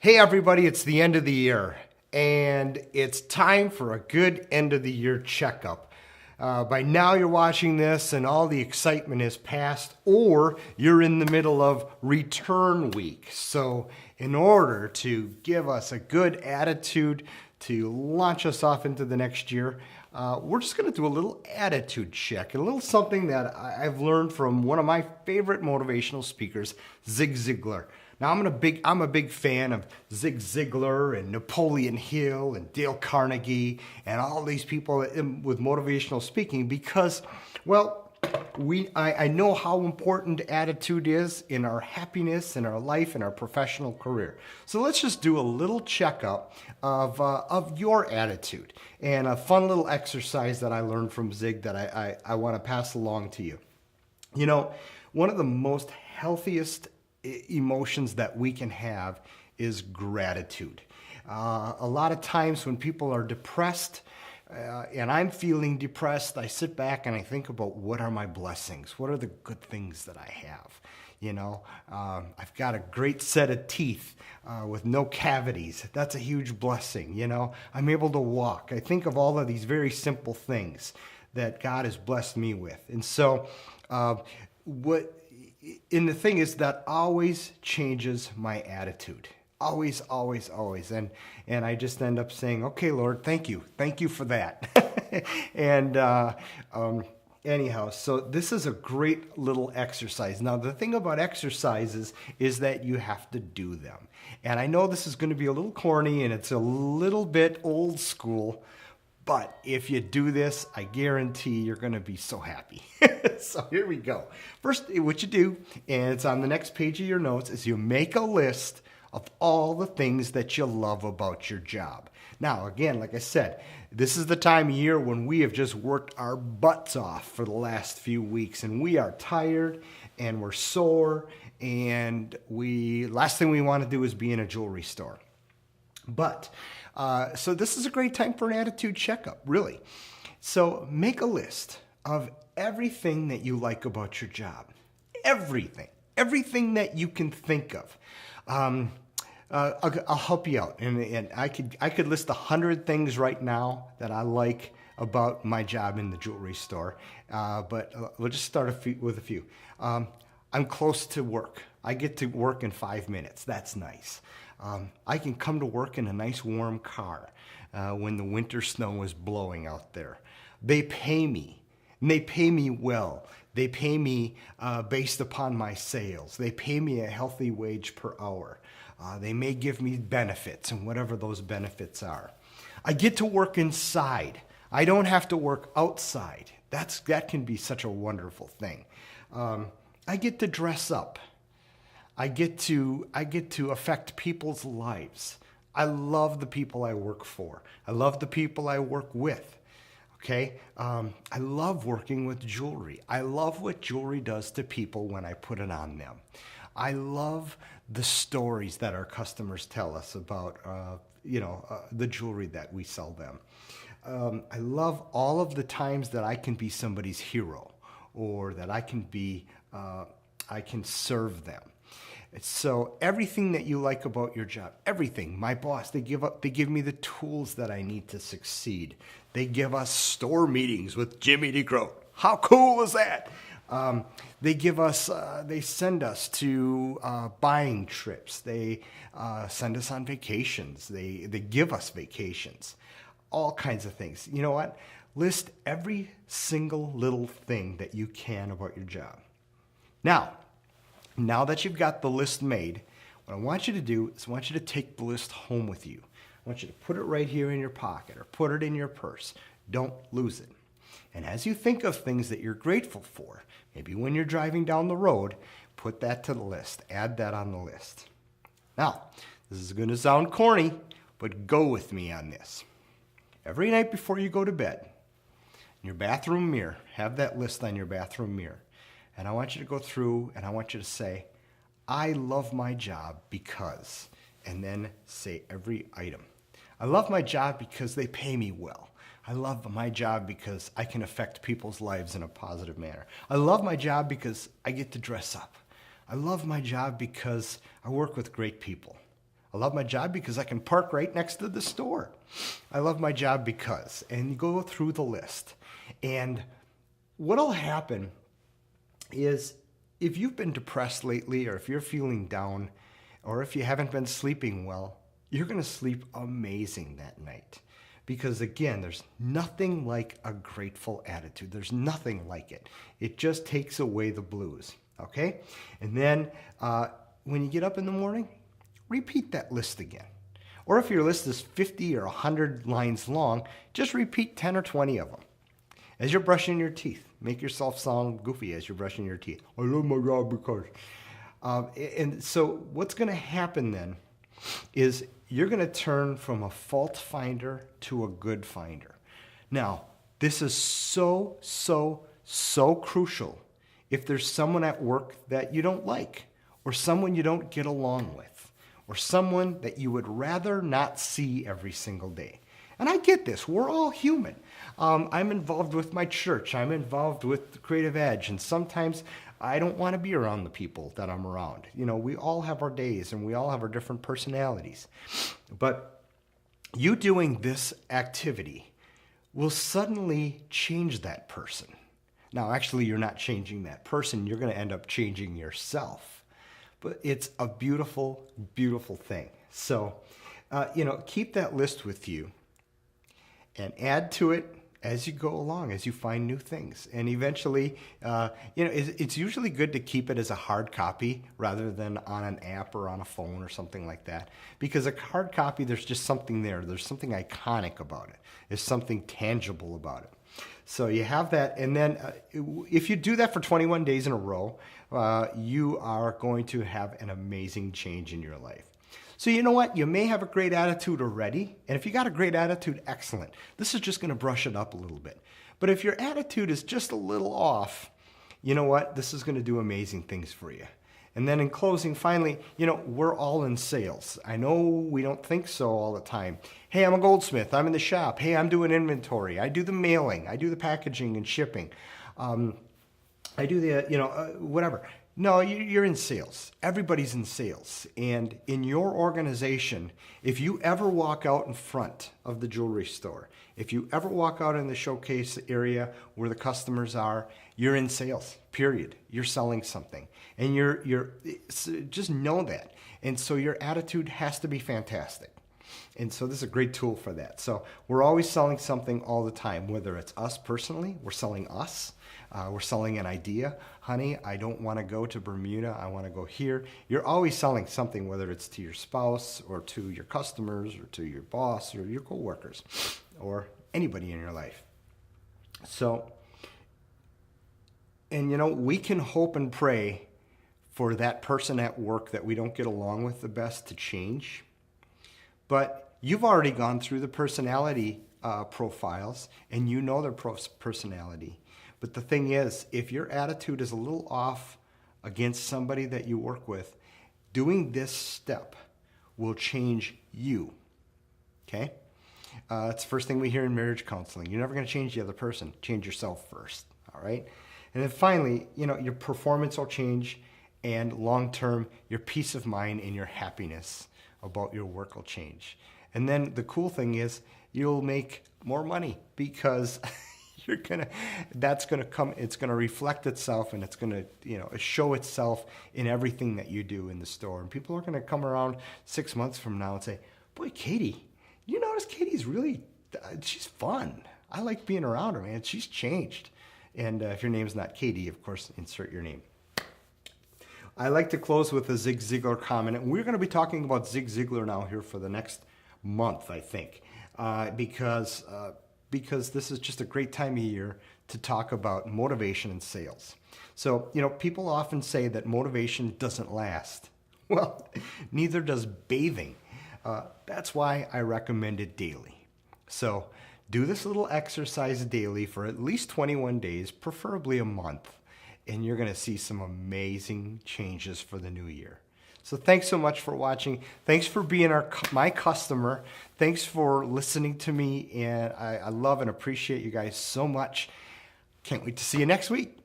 Hey everybody, it's the end of the year, and it's time for a good end of the year checkup. By now you're watching this and all the excitement is past, or you're in the middle of return week. So in order to give us a good attitude to launch us off into the next year, we're just going to do a little attitude check, a little something that I've learned from one of my favorite motivational speakers, Zig Ziglar. Now I'm a big fan of Zig Ziglar and Napoleon Hill and Dale Carnegie and all these people with motivational speaking because, well, I know how important attitude is in our happiness, in our life, in our professional career. So let's just do a little checkup of your attitude and a fun little exercise that I learned from Zig that I want to pass along to you. You know, one of the most healthiest emotions that we can have is gratitude. A lot of times when people are depressed, and I'm feeling depressed, I sit back and I think about what are my blessings? What are the good things that I have? You know, I've got a great set of teeth with no cavities. That's a huge blessing. You know, I'm able to walk. I think of all of these very simple things that God has blessed me with. And so, and the thing is that always changes my attitude. Always, always, always. And I just end up saying, okay, Lord, thank you. Thank you for that. and anyhow, so this is a great little exercise. Now, the thing about exercises is that you have to do them. And I know this is going to be a little corny and it's a little bit old school, but if you do this, I guarantee you're going to be so happy. So here we go. First, what you do, and it's on the next page of your notes, is you make a list of all the things that you love about your job. Now, again, like I said, this is the time of year when we have just worked our butts off for the last few weeks, and we are tired, and we're sore, and last thing we want to do is be in a jewelry store. But, so this is a great time for an attitude checkup, really. So make a list of everything that you like about your job. Everything that you can think of. I'll help you out. And I could list 100 things right now that I like about my job in the jewelry store. But we'll just start with a few. I'm close to work. I get to work in 5 minutes. That's nice. I can come to work in a nice warm car when the winter snow is blowing out there. They pay me, and they pay me well. They pay me based upon my sales. They pay me a healthy wage per hour. They may give me benefits, and whatever those benefits are. I get to work inside. I don't have to work outside. That can be such a wonderful thing. I get to dress up. I get to affect people's lives. I love the people I work for. I love the people I work with. Okay? I love working with jewelry. I love what jewelry does to people when I put it on them. I love the stories that our customers tell us about, the jewelry that we sell them. I love all of the times that I can be somebody's hero, or that I can serve them. So everything that you like about your job, everything. My boss, they give me the tools that I need to succeed. They give us store meetings with Jimmy DeGroat. How cool is that? They send us to buying trips. They send us on vacations. They give us vacations. All kinds of things. You know what? List every single little thing that you can about your job. Now that you've got the list made, what I want you to do is I want you to take the list home with you. I want you to put it right here in your pocket or put it in your purse. Don't lose it. And as you think of things that you're grateful for, maybe when you're driving down the road, put that to the list. Add that on the list. Now, this is going to sound corny, but go with me on this. Every night before you go to bed, in your bathroom mirror, have that list on your bathroom mirror. And I want you to go through and I want you to say, I love my job because, and then say every item. I love my job because they pay me well. I love my job because I can affect people's lives in a positive manner. I love my job because I get to dress up. I love my job because I work with great people. I love my job because I can park right next to the store. I love my job because, and you go through the list. And what'll happen is if you've been depressed lately, or if you're feeling down, or if you haven't been sleeping well, you're going to sleep amazing that night. Because again, there's nothing like a grateful attitude. There's nothing like it. It just takes away the blues, okay? And then when you get up in the morning, repeat that list again. Or if your list is 50 or 100 lines long, just repeat 10 or 20 of them. As you're brushing your teeth, make yourself sound goofy as you're brushing your teeth. I love my job because... and so what's going to happen then is you're going to turn from a fault finder to a good finder. Now, this is so crucial if there's someone at work that you don't like, or someone you don't get along with, or someone that you would rather not see every single day. And I get this. We're all human. I'm involved with my church. I'm involved with Creative Edge. And sometimes I don't want to be around the people that I'm around. You know, we all have our days and we all have our different personalities. But you doing this activity will suddenly change that person. Now, actually, you're not changing that person. You're going to end up changing yourself. But it's a beautiful, beautiful thing. So, keep that list with you. And add to it as you go along, as you find new things. And eventually, it's usually good to keep it as a hard copy rather than on an app or on a phone or something like that. Because a hard copy, there's just something there. There's something iconic about it. There's something tangible about it. So you have that. And then if you do that for 21 days in a row, you are going to have an amazing change in your life. So you know what? You may have a great attitude already. And if you got a great attitude, excellent. This is just going to brush it up a little bit. But if your attitude is just a little off, you know what? This is going to do amazing things for you. And then in closing, finally, we're all in sales. I know we don't think so all the time. Hey, I'm a goldsmith. I'm in the shop. Hey, I'm doing inventory. I do the mailing. I do the packaging and shipping. I do the, whatever. No, you're in sales. Everybody's in sales. And in your organization, if you ever walk out in front of the jewelry store, if you ever walk out in the showcase area where the customers are, you're in sales, period. You're selling something. And you're just know that. And so your attitude has to be fantastic. And so this is a great tool for that. So we're always selling something all the time, whether it's us personally, we're selling us, we're selling an idea. Honey, I don't want to go to Bermuda, I want to go here. You're always selling something, whether it's to your spouse or to your customers or to your boss or your coworkers or anybody in your life. So, and we can hope and pray for that person at work that we don't get along with the best to change. But you've already gone through the personality profiles and you know their personality. But the thing is, if your attitude is a little off against somebody that you work with, doing this step will change you, okay? It's the first thing we hear in marriage counseling. You're never going to change the other person. Change yourself first, all right? And then finally, your performance will change, and long-term, your peace of mind and your happiness about your work will change. And then the cool thing is you'll make more money because that's going to come, it's going to reflect itself, and it's going to, show itself in everything that you do in the store. And people are going to come around 6 months from now and say, boy, Katie, you notice Katie's she's fun. I like being around her, man. She's changed. And if your name's not Katie, of course, insert your name. I like to close with a Zig Ziglar comment. And we're going to be talking about Zig Ziglar now here for the next month, I think, because this is just a great time of year to talk about motivation and sales. So, people often say that motivation doesn't last. Well, neither does bathing. That's why I recommend it daily. So do this little exercise daily for at least 21 days, preferably a month, and you're going to see some amazing changes for the new year. So thanks so much for watching. Thanks for being my customer. Thanks for listening to me, and I love and appreciate you guys so much. Can't wait to see you next week.